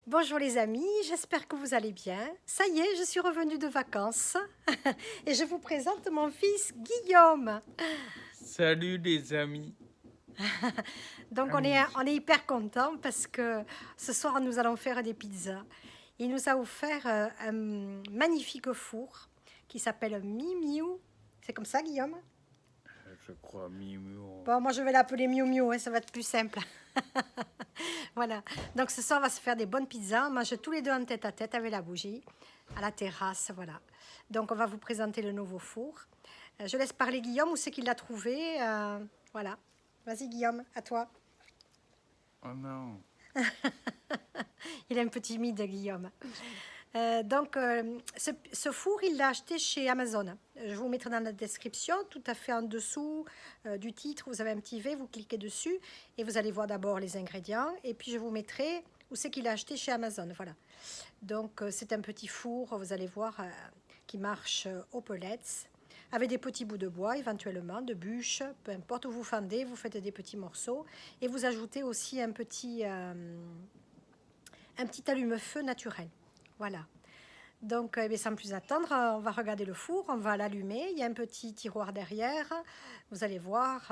Bonjour les amis, j'espère que vous allez bien. Ça y est, je suis revenue de vacances et je vous présente mon fils Guillaume. Salut les amis. Donc on est hyper contents parce que ce soir nous allons faire des pizzas. Il nous a offert un magnifique four qui s'appelle Mimiu. C'est comme ça Guillaume? Je crois Mimio. Bon, moi je vais l'appeler Miu Miu, hein, ça va être plus simple. Voilà. Donc ce soir on va se faire des bonnes pizzas. On mange tous les deux en tête à tête avec la bougie à la terrasse, voilà. Donc on va vous présenter le nouveau four. Je laisse parler Guillaume, où c'est qu'il l'a trouvé. Voilà. Vas-y Guillaume, à toi. Oh non. Il est un peu timide Guillaume. Ce four, il l'a acheté chez Amazon. Je vous mettrai dans la description, tout à fait en dessous du titre, vous avez un petit V, vous cliquez dessus et vous allez voir d'abord les ingrédients. Et puis je vous mettrai où c'est qu'il a acheté chez Amazon. Voilà. Donc c'est un petit four, vous allez voir, qui marche aux pellets, avec des petits bouts de bois éventuellement, de bûches, peu importe où vous fendez, vous faites des petits morceaux. Et vous ajoutez aussi un petit allume-feu naturel. Voilà. Donc, sans plus attendre, on va regarder le four, on va l'allumer. Il y a un petit tiroir derrière. Vous allez voir.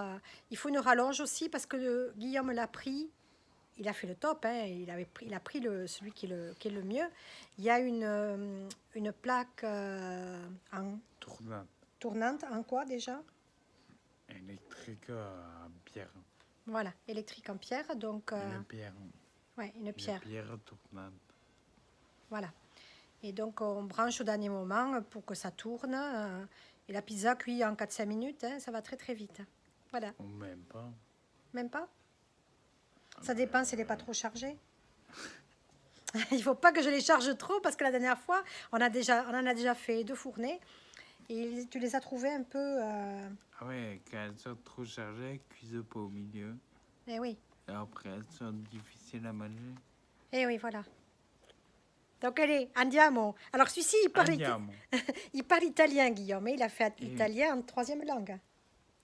Il faut une rallonge aussi parce que Guillaume l'a pris. Il a fait le top, hein, il a pris celui qui est le mieux. Il y a une plaque en Tournante. tournante, en quoi déjà? Électrique à pierre. Voilà, électrique en pierre. Donc, Une pierre. ouais, une Une pierre. pierre tournante. Voilà. Et donc, on branche au dernier moment pour que ça tourne. Et la pizza cuit en 4-5 minutes. Hein, ça va très, très vite. Voilà. Ou même pas. Même pas? Ça dépend si elle n'est pas trop chargée. Il ne faut pas que je les charge trop parce que la dernière fois, on en a déjà fait 2 fournées. Et tu les as trouvées un peu... Ah ouais, quand elles sont trop chargées, elles cuisent pas au milieu. Eh oui, Et après, elles sont difficiles à manger. eh oui, voilà. Donc, elle est andiamo. Alors, celui-ci, Andiamo. il parle italien, Guillaume. Et il a fait Et italien en 3e langue.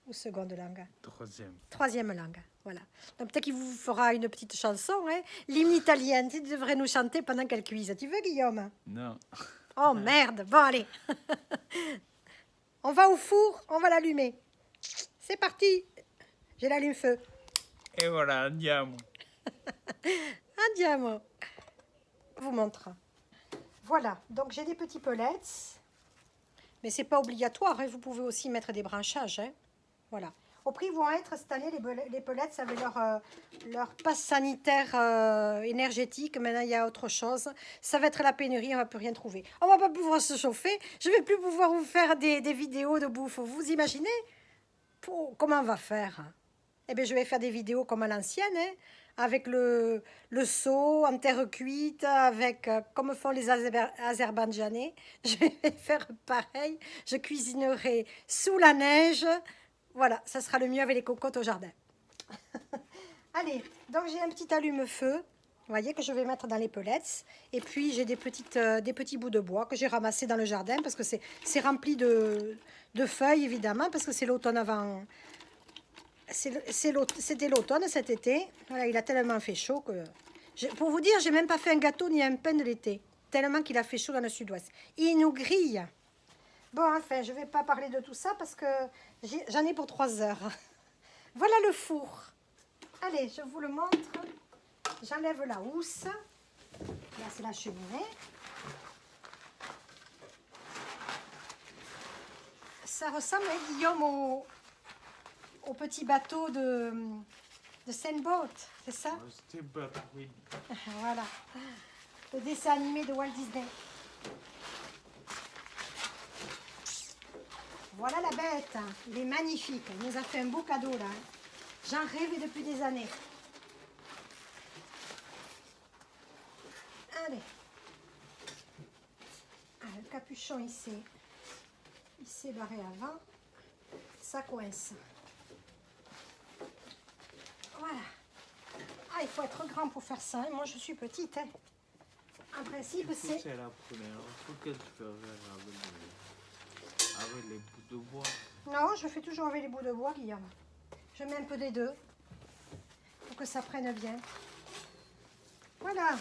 Ou seconde langue. troisième. 3e langue, voilà. Donc peut-être qu'il vous fera une petite chanson, hein, l'hymne italienne. Tu devrais nous chanter pendant qu'elle cuise. Tu veux, Guillaume? Non. Oh merde, bon allez. On va au four, on va l'allumer. C'est parti. J'ai l'allume-feu. Et voilà, andiamo. Andiamo. Je vous montre. Voilà, donc j'ai des petits pellets. Mais c'est pas obligatoire, hein, vous pouvez aussi mettre des branchages. Hein. Voilà. Au prix vont être cette année les pellets avec leur passe sanitaire énergétique. Maintenant, il y a autre chose. Ça va être la pénurie, on ne va plus rien trouver. On va pas pouvoir se chauffer. Je vais plus pouvoir vous faire des vidéos de bouffe. Vous imaginez comment on va faire? Eh bien, je vais faire des vidéos comme à l'ancienne, hein, avec le seau en terre cuite, avec comme font les Azerbaïdjanais. Je vais faire pareil. Je cuisinerai sous la neige. Voilà, ça sera le mieux avec les cocottes au jardin. Allez, donc j'ai un petit allume-feu. Vous voyez que je vais mettre dans les pellets. Et puis j'ai des petits bouts de bois que j'ai ramassés dans le jardin parce que c'est rempli de feuilles, évidemment, parce que c'est l'automne avant. C'était l'automne cet été. Voilà, il a tellement fait chaud que... Pour vous dire, j'ai même pas fait un gâteau ni un pain de l'été. Tellement qu'il a fait chaud dans le sud-ouest. Il nous grille. Bon, enfin, je vais pas parler de tout ça parce que j'en ai pour 3 heures. Voilà le four. Allez, je vous le montre. J'enlève la housse. Là, c'est la cheminée. Ça ressemble, hein, Guillaume, au petit bateau de Sailboat, c'est ça? C'était batterie. Voilà, le dessin animé de Walt Disney. Voilà la bête, il est magnifique, il nous a fait un beau cadeau là. J'en rêvais depuis des années. Allez. Ah, le capuchon il s'est barré avant. Ça coince. Voilà. Ah, il faut être grand pour faire ça. Hein. Moi, je suis petite. Hein. En principe, c'est... C'est la première fois que tu fais avec les bouts de bois. Non, je fais toujours avec les bouts de bois, Guillaume. Je mets un peu des deux pour que ça prenne bien. Voilà.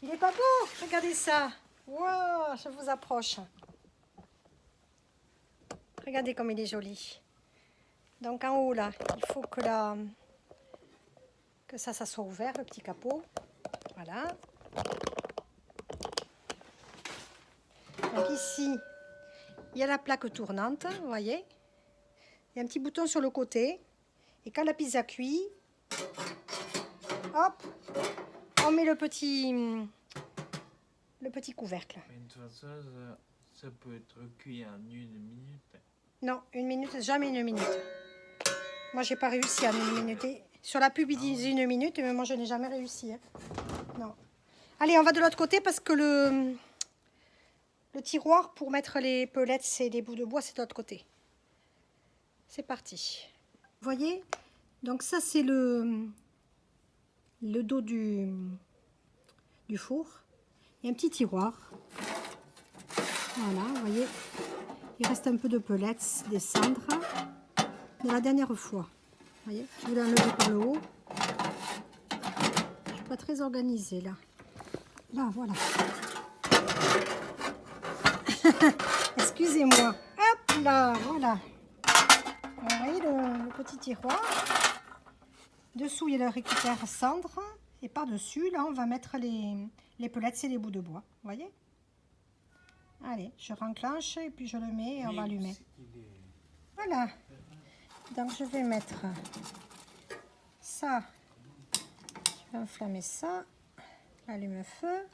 Il est pas beau? Regardez ça. Wow, je vous approche. Regardez comme il est joli. Donc en haut là, il faut que ça soit ouvert, le petit capot. Voilà. Donc ici, il y a la plaque tournante, vous voyez. Il y a un petit bouton sur le côté. Et quand la pizza cuit, hop, on met le petit couvercle. Mais de toute façon, ça peut être cuit en 1 minute. Non, 1 minute, jamais 1 minute. Moi, j'ai pas réussi à 1 minute. Sur la pub, ils disent 1 minute, mais moi, je n'ai jamais réussi. Hein. Non. Allez, on va de l'autre côté parce que le tiroir pour mettre les pellets et les bouts de bois, c'est de l'autre côté. C'est parti. Vous voyez? Donc ça, c'est le dos du four. Il y a un petit tiroir. Voilà, vous voyez. Il reste un peu de pellets, des cendres de la dernière fois. Vous voyez, je vais l'enlever par le haut. Je ne suis pas très organisée là. Là, voilà. Excusez-moi. Hop là, voilà. Vous voyez le petit tiroir. Dessous, il y a le récupère cendre. Et par-dessus, là, on va mettre les pellets et les bouts de bois. Vous voyez? Allez, je renclenche et puis je le mets et on va allumer. Voilà. Donc, je vais mettre ça. Je vais enflammer ça. Allume-feu.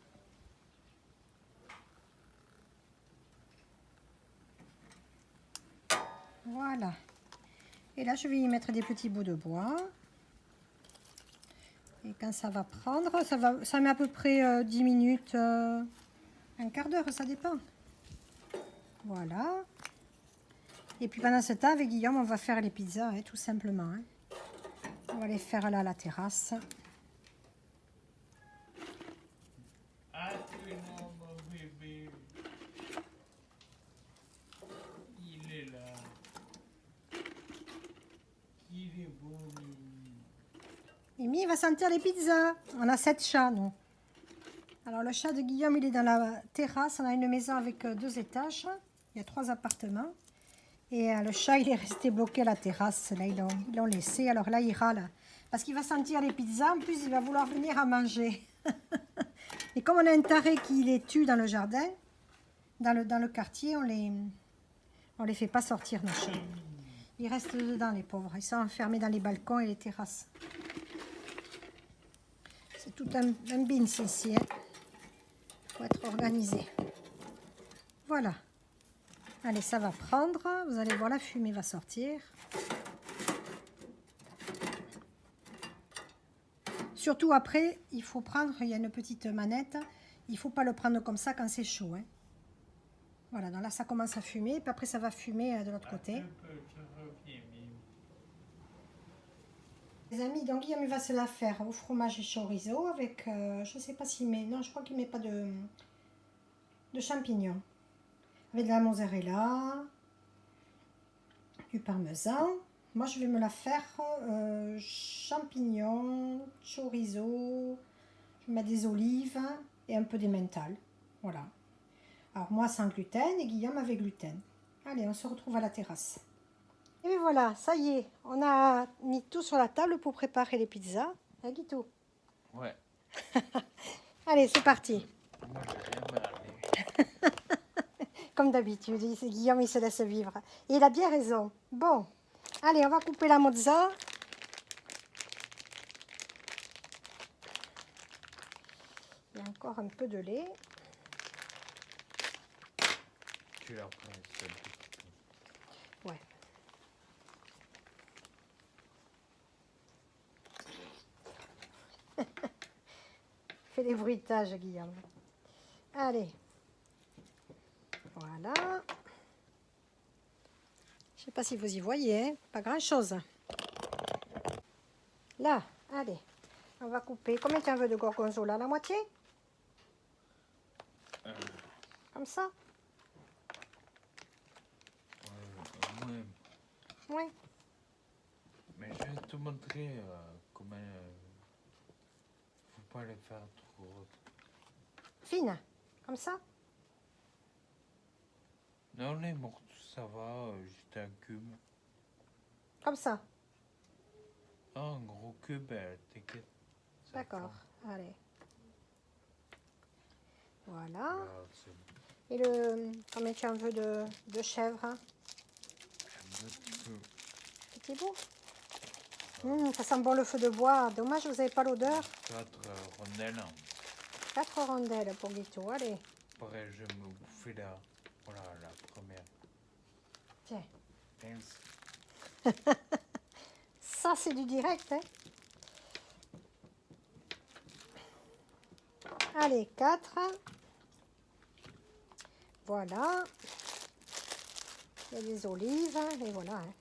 Voilà. Et là, je vais y mettre des petits bouts de bois. Et quand ça va prendre, ça met à peu près 10 minutes, un quart d'heure, ça dépend. Voilà. Et puis pendant ce temps, avec Guillaume, on va faire les pizzas, hein, tout simplement. Hein. On va les faire là à la terrasse. Ah, non, mon bébé. Il est là. Il est beau, Mimi. Mimi va sentir les pizzas. On a 7 chats, nous. Alors, le chat de Guillaume, il est dans la terrasse. On a une maison avec 2 étages. Il y a 3 appartements. Et le chat, il est resté bloqué à la terrasse. Là, ils l'ont laissé. Alors là, il râle. Parce qu'il va sentir les pizzas. En plus, il va vouloir venir à manger. Et comme on a un taré qui les tue dans le jardin, dans le quartier, on les fait pas sortir, nos chats. Ils restent dedans, les pauvres. Ils sont enfermés dans les balcons et les terrasses. C'est tout un bins ici. Hein. Faut être organisé. Voilà. Allez, ça va prendre. Vous allez voir, la fumée va sortir. Surtout après, il faut prendre, il y a une petite manette. Il ne faut pas le prendre comme ça quand c'est chaud. Hein. Voilà, donc là, ça commence à fumer. Puis après, ça va fumer de l'autre côté. Les amis, donc Guillaume, il va se la faire au fromage et chorizo avec, je ne sais pas s'il met, non, je crois qu'il ne met pas de champignons. Avec de la mozzarella, du parmesan. Moi, je vais me la faire champignons, chorizo, je vais mettre des olives et un peu d'emmental. Voilà. Alors, moi, sans gluten et Guillaume avec gluten. Allez, on se retrouve à la terrasse. Et voilà, ça y est, on a mis tout sur la table pour préparer les pizzas. Hein, Guitou? Ouais. Allez, c'est parti. Moi, j'ai rien parlé. Comme d'habitude, Guillaume, il se laisse vivre. Et il a bien raison. Bon, allez, on va couper la mozza. Il y a encore un peu de lait. Tu la prends, c'est bon. Ouais. Fais des bruitages, Guillaume. Allez. Voilà. Je ne sais pas si vous y voyez, hein. Pas grand-chose. Là, allez. On va couper. Combien tu en veux de gorgonzola? La moitié? Comme ça? Ouais. Oui. Mais je vais te montrer comment. Faut pas les faire trop. Fine, comme ça. Non, les morceaux, ça va, juste un cube. Comme ça. Non, un gros cube, t'inquiète. ça D'accord. fond. Allez. Voilà. Là, c'est Et le combien tu en veux de chèvre? un petit peu. Petit bout. Ça sent bon le feu de bois. Dommage, vous n'avez pas l'odeur. 4 rondelles. 4 rondelles pour Guito. Allez. Après, je me bouffer la, voilà, la première. Tiens. Merci. Ça, c'est du direct. Hein. Allez, 4. Voilà. Il y a des olives. Et voilà. Hein.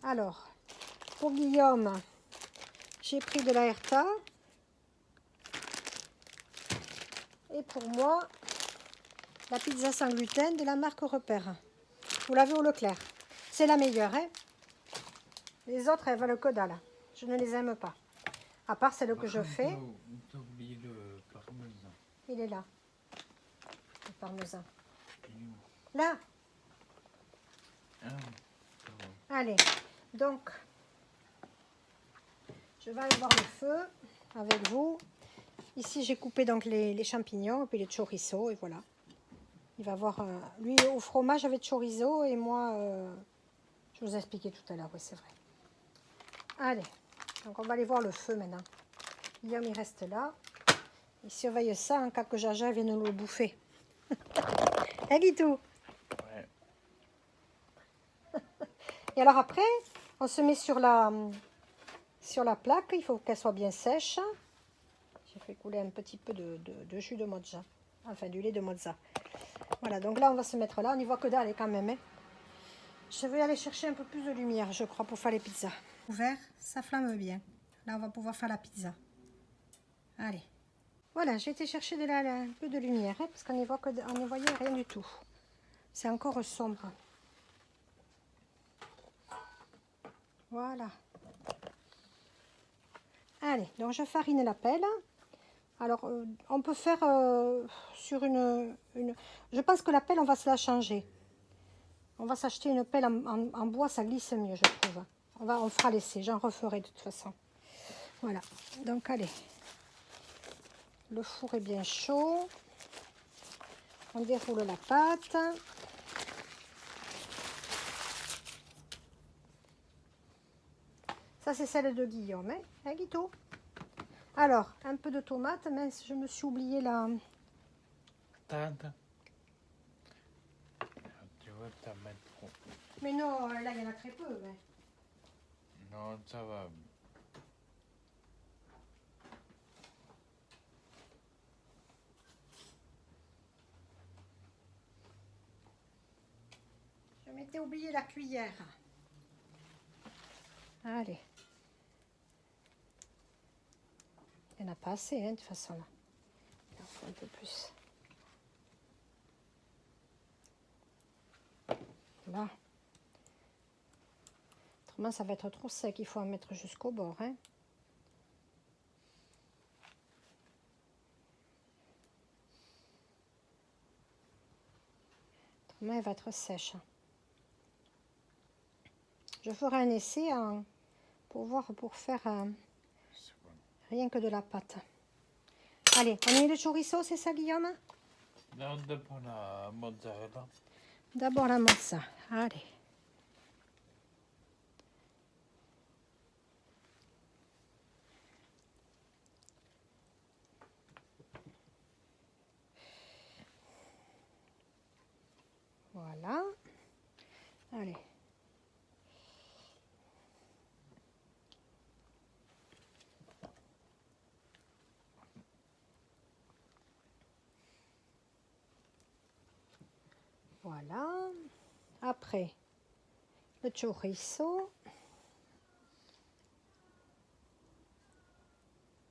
Alors, pour Guillaume, j'ai pris de la Herta. Et pour moi, la pizza sans gluten de la marque Repère. Vous l'avez au Leclerc. C'est la meilleure. Hein. Les autres, elles valent que dalle. Je ne les aime pas. À part celle que je fais. T'as oublié le parmesan. Il est là. Le parmesan. Il est où? Là. Ah, ça va. Allez. Donc, je vais aller voir le feu avec vous. Ici, j'ai coupé donc les champignons et puis les chorizo. Et voilà. Il va avoir... lui, au fromage avec chorizo. Et moi, je vous ai expliqué tout à l'heure. Oui, c'est vrai. Allez. Donc, on va aller voir le feu maintenant. Guillaume, il reste là. Il surveille ça en cas que Jaja vienne nous le bouffer. Hein, Guitou? Ouais. Et alors après, on se met sur la plaque. Il faut qu'elle soit bien sèche. J'ai fait couler un petit peu de jus de mozza. Enfin, du lait de mozza. Voilà, donc là, on va se mettre là. On n'y voit que dalle quand même. Hein. Je vais aller chercher un peu plus de lumière, je crois, pour faire les pizzas. Ouvert, ça flamme bien. Là, on va pouvoir faire la pizza. Allez. Voilà, j'ai été chercher un peu de lumière, hein, parce qu'on n'y voyait rien du tout. C'est encore sombre. Voilà. Allez, donc je farine la pelle. Alors, on peut faire sur une... Je pense que la pelle, on va se la changer. On va s'acheter une pelle en bois, ça glisse mieux, je trouve. On fera l'essai, j'en referai de toute façon. Voilà, donc allez. Le four est bien chaud. On déroule la pâte. Ça, c'est celle de Guillaume, hein, hein Guito? Alors, un peu de tomate, mince, je me suis oublié la... Attends. Tu vois, t'en mettre trop. Mais non, là, il y en a très peu. Hein. Non, ça va. Je m'étais oublié la cuillère. Allez. Il n'y en a pas assez, hein, de toute façon, là. Il en faut un peu plus. Là. Autrement, ça va être trop sec. Il faut en mettre jusqu'au bord, hein. Autrement, elle va être sèche. Je ferai un essai pour faire rien que de la pâte. Allez, on met le chorizo, c'est ça, Guillaume? Non, d'abord la mozzarella. D'abord la mozza. Allez. Voilà. Allez. Voilà. Après, le chorizo.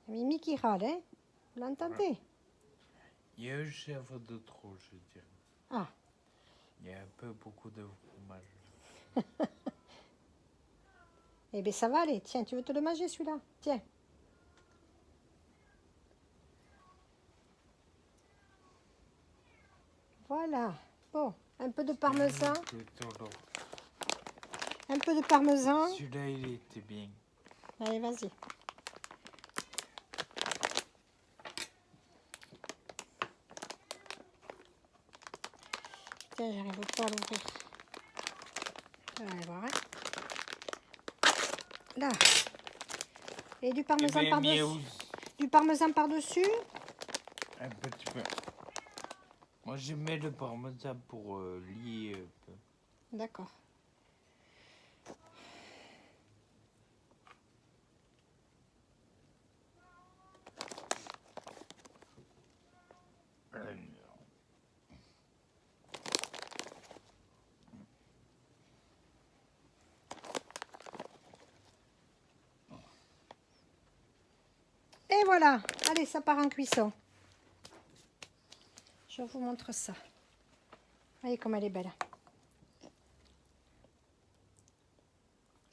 Mimi qui râle, hein? Vous l'entendez? Il y a un chèvre de trop, je dirais. Ah. Il y a un peu beaucoup de fromage. Eh bien, ça va aller. Tiens, tu veux te le manger, celui-là? Tiens. Voilà. Bon, un peu de parmesan. Plutôt long. Un peu de parmesan. Celui-là, il était bien. Allez, vas-y. Tiens, j'arrive pas à l'ouvrir. Allez voir. Hein. Là. Et du parmesan par-dessus. Du parmesan par-dessus. Un petit peu. Moi, je mets le parmesan pour lier un peu. D'accord. Et voilà. Allez, ça part en cuisson. Je vous montre ça. Voyez comme elle est belle.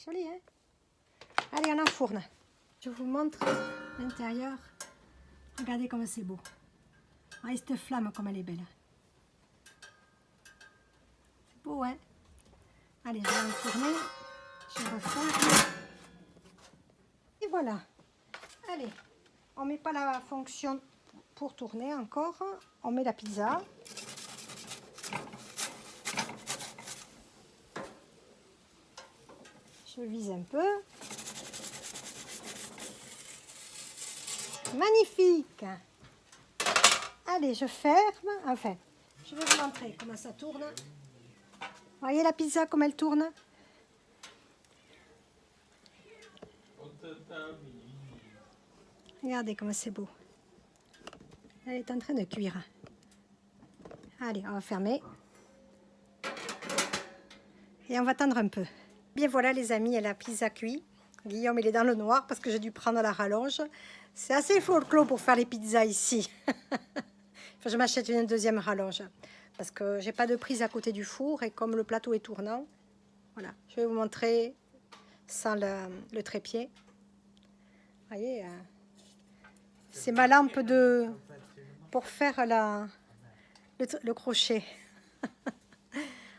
Jolie, hein? Allez, on enfourne. Je vous montre l'intérieur. Regardez comme c'est beau. Voyez cette flamme comme elle est belle. C'est beau, hein? Allez, je vais enfourner. Je refais. Et voilà. Allez, on met pas la fonction pour tourner encore. On met la pizza. Je vise un peu. Magnifique. Allez, je ferme. Enfin, je vais vous montrer comment ça tourne. Voyez la pizza comme elle tourne. Regardez comme c'est beau. Elle est en train de cuire. Allez, on va fermer. Et on va attendre un peu. Bien voilà les amis, la pizza cuit. Guillaume il est dans le noir parce que j'ai dû prendre la rallonge. C'est assez folklore pour faire les pizzas ici. Enfin, je m'achète une deuxième rallonge parce que j'ai pas de prise à côté du four et comme le plateau est tournant, voilà. Je vais vous montrer sans le trépied. Vous voyez, c'est ma lampe pour faire le crochet.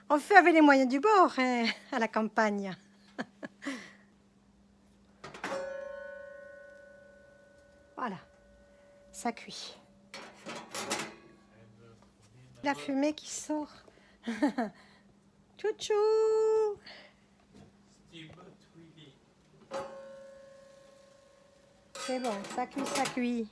On fait avec les moyens du bord hein, à la campagne. Voilà, ça cuit. La fumée qui sort. Tchou-tchou. C'est bon, ça cuit, ça cuit.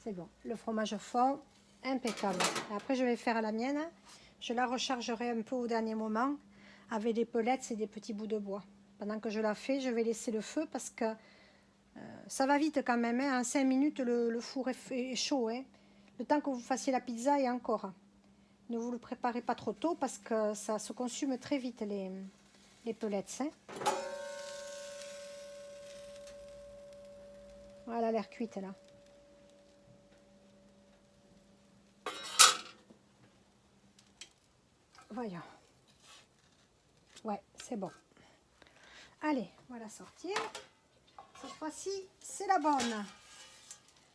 C'est bon, le fromage fond, impeccable. Et après, je vais faire la mienne. Je la rechargerai un peu au dernier moment avec des pelettes et des petits bouts de bois. Pendant que je la fais, je vais laisser le feu parce que ça va vite quand même. Hein. En 5 minutes, le four est chaud. Hein. Le temps que vous fassiez la pizza et encore. Ne vous le préparez pas trop tôt parce que ça se consume très vite les pelettes. Hein. Voilà, l'air cuite là. Voyons. Ouais, c'est bon. Allez, on va la sortir. Cette fois-ci, c'est la bonne.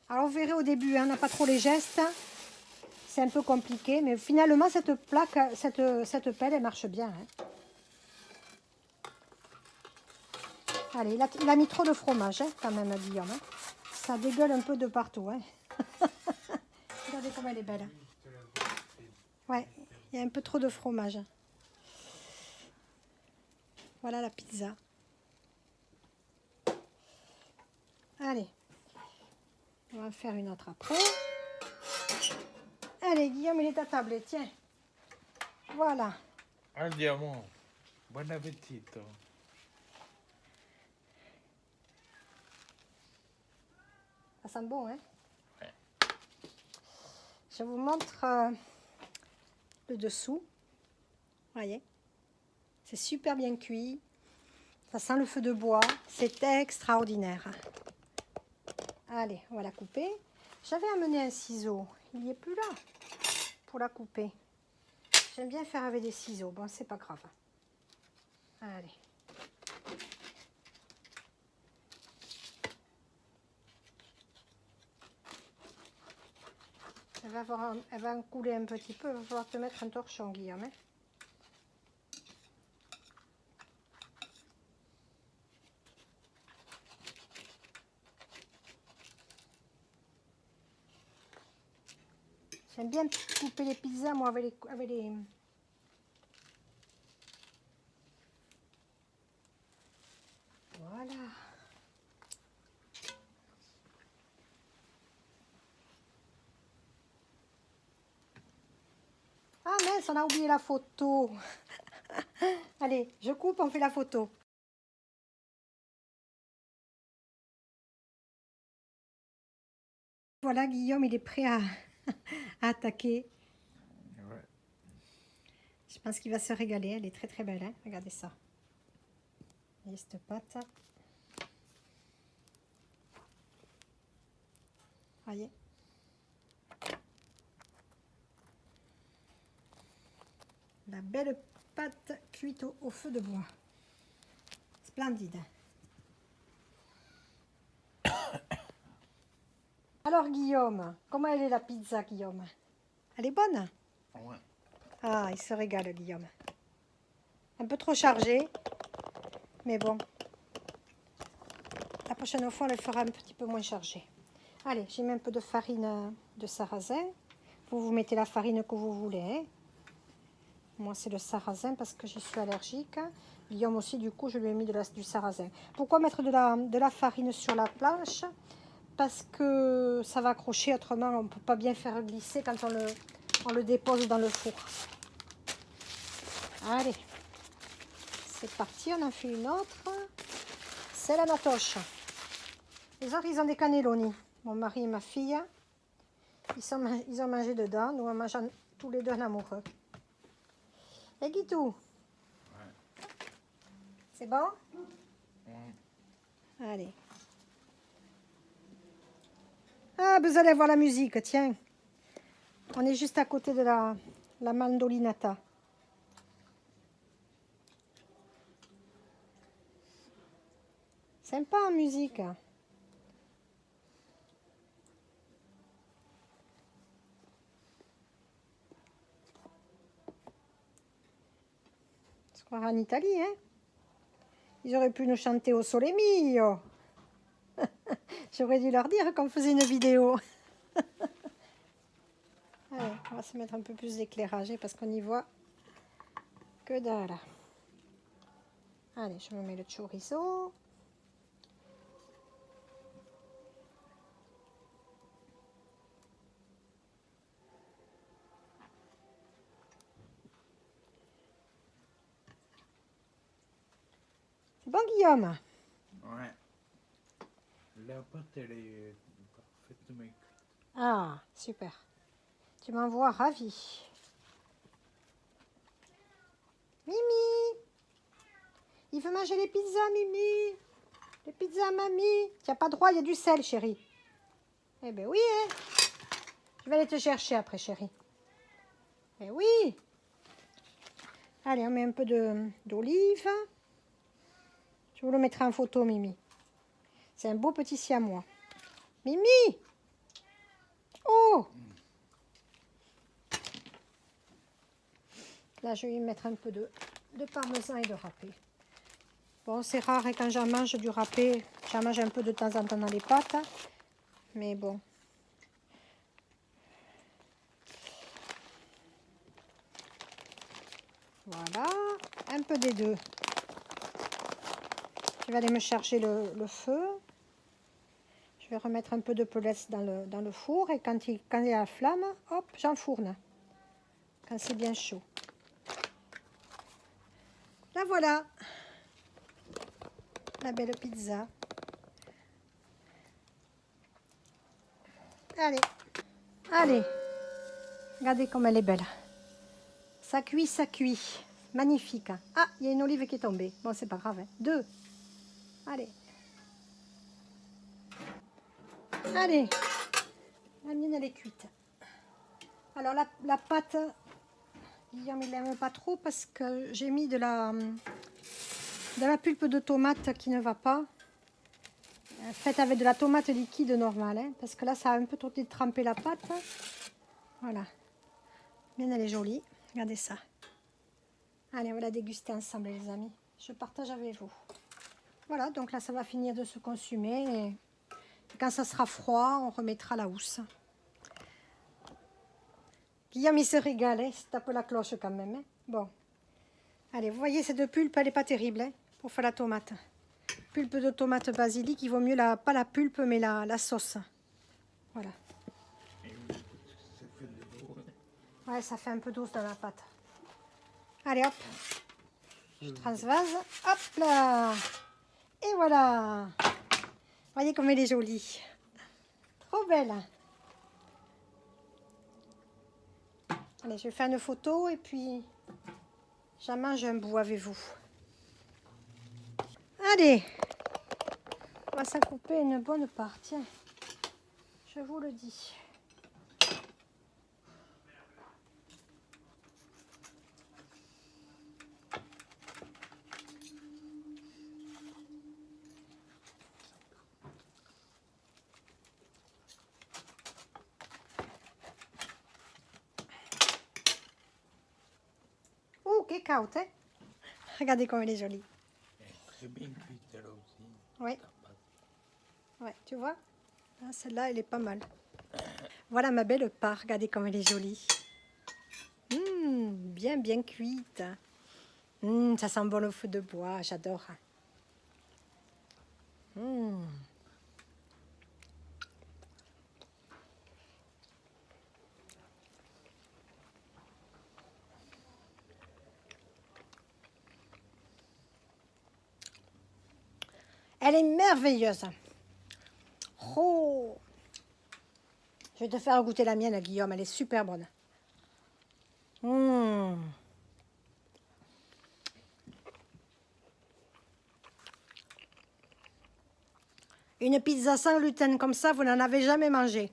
Alors, vous verrez au début, hein, on n'a pas trop les gestes. C'est un peu compliqué, mais finalement, cette plaque, cette pelle, elle marche bien. Hein. Allez, il a mis trop de fromage, hein, quand même, Guillaume. Hein. Ça dégueule un peu de partout. Hein. Regardez comme elle est belle. Ouais, il y a un peu trop de fromage. Voilà la pizza. Allez, on va en faire une autre après. Allez, Guillaume, il est à table, tiens. Voilà. Andiamo. Bon appétit. Ça sent bon, hein? Ouais. Je vous montre le dessous. Voyez, c'est super bien cuit. Ça sent le feu de bois. C'est extraordinaire. Allez, on va la couper. J'avais amené un ciseau. Il n'y est plus là pour la couper. J'aime bien faire avec des ciseaux. Bon, c'est pas grave. Allez. elle va en couler un petit peu. Il va falloir te mettre un torchon, Guillaume. Hein. J'aime bien couper les pizzas, moi, avec les... Voilà. Ah mince, on a oublié la photo. Allez, je coupe, on fait la photo. Voilà, Guillaume, il est prêt à attaquer. Ouais. Je pense qu'il va se régaler. Elle est très très belle. Hein. Regardez ça. Voyez cette pâte. Voyez. La belle pâte cuite au feu de bois. Splendide. Alors Guillaume, comment elle est la pizza, Guillaume? Elle est bonne? Ouais. Ah, il se régale, Guillaume. Un peu trop chargé, mais bon. La prochaine fois, on le fera un petit peu moins chargé. Allez, j'ai mis un peu de farine de sarrasin. Vous mettez la farine que vous voulez. Hein. Moi, c'est le sarrasin parce que j'y suis allergique. Guillaume aussi, du coup, je lui ai mis du sarrasin. Pourquoi mettre de la farine sur la planche? Parce que ça va accrocher, autrement, on ne peut pas bien faire glisser quand on le dépose dans le four. Allez, c'est parti, on en fait une autre. C'est la natoche. Les autres, ils ont des cannelloni. Mon mari et ma fille, ils ont mangé dedans. Nous, on mange tous les deux en amoureux. Et Guitou, Ouais. c'est bon? Ouais. Allez. Ah, vous allez voir la musique, tiens. On est juste à côté de la mandolinata. Sympa en musique. Se croire en Italie, hein? Ils auraient pu nous chanter au Sole Mio. J'aurais dû leur dire qu'on faisait une vidéo. Allez, on va se mettre un peu plus d'éclairage parce qu'on y voit que dalle. Allez, je me mets le chorizo. C'est bon, Guillaume? Ouais. La pâte, elle est parfaitement cuite. Ah, super. Tu m'envoies ravi. Mimi, il veut manger les pizzas, Mimi. Les pizzas, mamie. Tu n'as pas droit, il y a du sel, chérie. Eh ben oui, hein. Je vais aller te chercher après, chérie. Eh oui. Allez, on met un peu d'olive. Je vous le mettrai en photo, Mimi. C'est un beau petit siamois. Mimi! Oh! Là, je vais y mettre un peu de parmesan et de râpé. Bon, c'est rare et quand j'en mange du râpé, j'en mange un peu de temps en temps dans les pâtes. Mais bon. Voilà, un peu des deux. Je vais aller me chercher le feu. Je vais remettre un peu de pelesse dans le four et quand il y a la flamme, hop, j'enfourne. Quand c'est bien chaud. La voilà, la belle pizza. Allez, allez, regardez comme elle est belle. Ça cuit, ça cuit. Magnifique. Ah, il y a une olive qui est tombée. Bon, c'est pas grave. Hein. Deux. Allez. Allez. La mienne, elle est cuite. Alors, la pâte, Guillaume, il n'aime pas trop parce que j'ai mis de la pulpe de tomate qui ne va pas. Faite avec de la tomate liquide normale. Hein, parce que là, ça a un peu trop trempé la pâte. Voilà. Bien, elle est jolie. Regardez ça. Allez, on va la déguster ensemble, les amis. Je partage avec vous. Voilà, donc là, ça va finir de se consumer. Et quand ça sera froid, on remettra la housse. Guillaume, il se régale. Il se tape la cloche quand même. Hein. Bon. Allez, vous voyez, cette pulpe, elle n'est pas terrible hein, pour faire la tomate. Pulpe de tomate basilic, il vaut mieux, pas la pulpe, mais la sauce. Voilà. Ouais, ça fait un peu douce dans la pâte. Allez, hop. Je transvase. Hop là. Et voilà. Voyez comme elle est jolie. Trop belle. Allez, je vais faire une photo et puis j'en mange un bout avec vous. Allez. On va s'en couper une bonne part. Tiens. Je vous le dis. Oh, qu'est caute, hein? Regardez comme elle est jolie. Très bien cuite elle aussi. Oui. Ouais, tu vois? Ah, celle-là, elle est pas mal. Voilà ma belle part. Regardez comme elle est jolie. Bien, bien cuite. Ça sent bon le feu de bois. J'adore. Elle est merveilleuse. Oh! Je vais te faire goûter la mienne, Guillaume. Elle est super bonne. Une pizza sans gluten comme ça, vous n'en avez jamais mangé.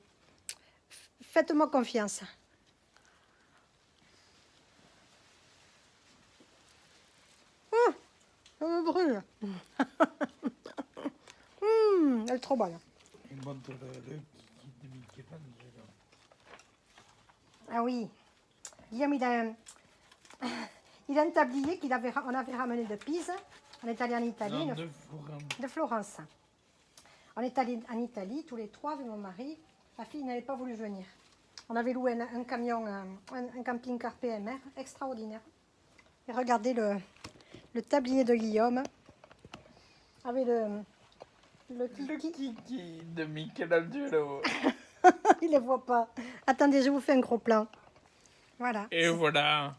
Faites-moi confiance. Ça me brûle. Elle est trop bonne. Il montre le kiki de Michelangelo. Ah oui. Guillaume, il a un tablier qu'on avait ramené de Pise. On est allé en Italie. Non, de Florence. De Florence. On est allé en Italie, tous les trois, avec mon mari. Ma fille n'avait pas voulu venir. On avait loué un camion, un camping-car PMR, extraordinaire. Et regardez le tablier de Guillaume. Avec le kiki. Kiki de Michelangelo. Il ne les voit pas. Attendez, je vous fais un gros plan. Voilà. Et voilà,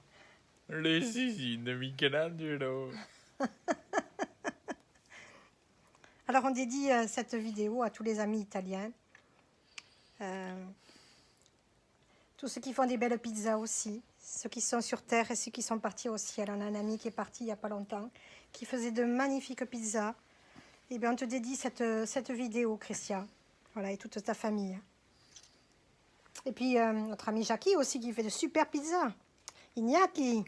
le zizi de Michelangelo. Alors, on dédie cette vidéo à tous les amis italiens. Tous ceux qui font des belles pizzas aussi. Ceux qui sont sur terre et ceux qui sont partis au ciel. On a un ami qui est parti il n'y a pas longtemps, qui faisait de magnifiques pizzas. Eh bien, on te dédie cette vidéo, Christian. Voilà, et toute ta famille. Et puis, notre ami Jackie aussi, qui fait de super pizzas. Iñaki.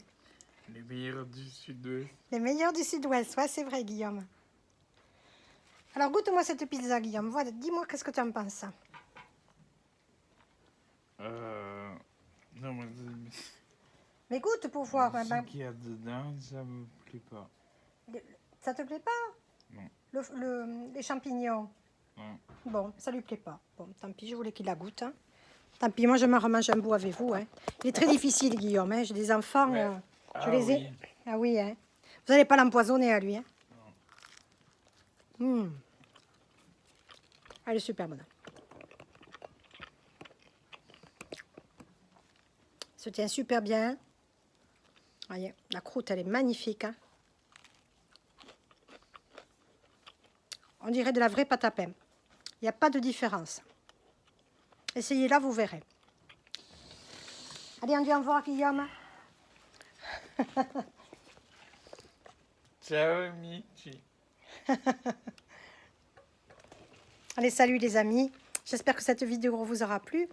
Les meilleurs du sud-ouest. Les meilleurs du sud-ouest. Ouais, c'est vrai, Guillaume. Alors, goûte-moi cette pizza, Guillaume. Voilà, dis-moi qu'est-ce que tu en penses. Non, Mais goûte pour voir. ce qu'il y a dedans, ça me plaît pas. Ça te plaît pas? Non. Les champignons. Non. Bon, ça lui plaît pas. Bon, tant pis, je voulais qu'il la goûte. Hein. Tant pis, moi je m'en remange un bout avec vous. Hein. Il est très difficile, Guillaume. Hein. J'ai des enfants. Ouais. Je les ai. Oui. Ah oui, hein. Vous n'allez pas l'empoisonner à lui. Hein. Elle est super bonne. Se tient super bien. Voyez, la croûte, elle est magnifique. Hein. On dirait de la vraie pâte à pain. Il n'y a pas de différence. Essayez-la, vous verrez. Allez, on dit au revoir, Guillaume. Ciao, amici. Allez, salut les amis. J'espère que cette vidéo vous aura plu.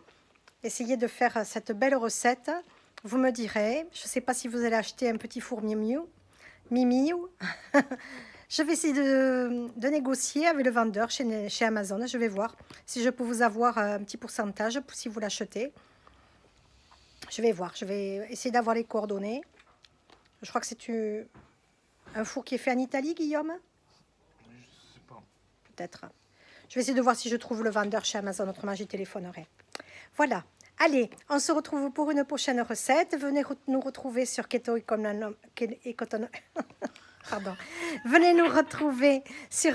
Essayez de faire cette belle recette. Vous me direz. Je ne sais pas si vous allez acheter un petit four Miu Mimi. Je vais essayer de négocier avec le vendeur chez Amazon. Je vais voir si je peux vous avoir un petit pourcentage si vous l'achetez. Je vais voir, je vais essayer d'avoir les coordonnées. Je crois que c'est un four qui est fait en Italie, Guillaume? Je sais pas. Peut-être. Je vais essayer de voir si je trouve le vendeur chez Amazon, autrement j'y téléphonerai. Voilà. Allez, on se retrouve pour une prochaine recette. Venez nous retrouver sur Pardon. Venez nous retrouver sur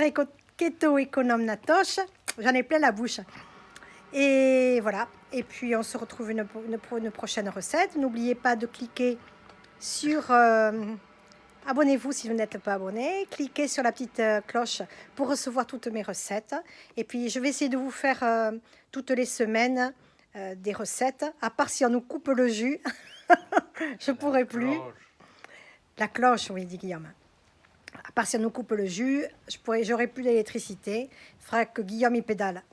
Keto Econom Natoche. J'en ai plein la bouche. Et voilà. Et puis, on se retrouve une prochaine recette. N'oubliez pas de cliquer sur... abonnez-vous si vous n'êtes pas abonné. Cliquez sur la petite cloche pour recevoir toutes mes recettes. Et puis, je vais essayer de vous faire toutes les semaines des recettes. À part si on nous coupe le jus. Je ne pourrai plus. La cloche, oui, dit Guillaume. À part si on nous coupe le jus, j'aurai plus d'électricité. Il faudra que Guillaume y pédale.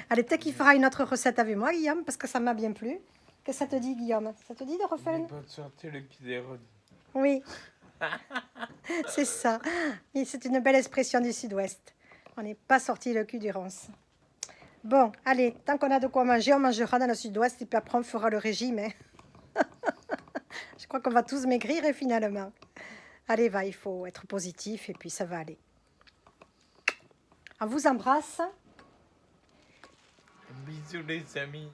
Allez, peut-être qu'il fera une autre recette avec moi, Guillaume, parce que ça m'a bien plu. Qu'est-ce que ça te dit, Guillaume? Ça te dit de refaire une... pas de sortir le kidéron. Oui, c'est ça. Et c'est une belle expression du Sud-Ouest. On n'est pas sorti le cul du ronce. Bon, allez, tant qu'on a de quoi manger, on mangera dans le Sud-Ouest et puis après on fera le régime. Hein. Je crois qu'on va tous maigrir et finalement. Allez, il faut être positif et puis ça va aller. On vous embrasse. Bisous les amis.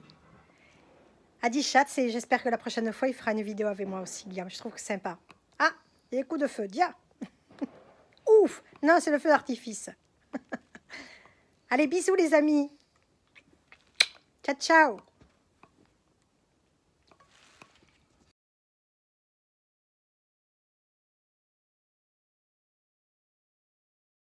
Adichat, j'espère que la prochaine fois, il fera une vidéo avec moi aussi, Guillaume. Je trouve que c'est sympa. Ah, il y a des coups de feu, dia. Ouf, non, c'est le feu d'artifice. Allez, bisous les amis. Ciao, ciao.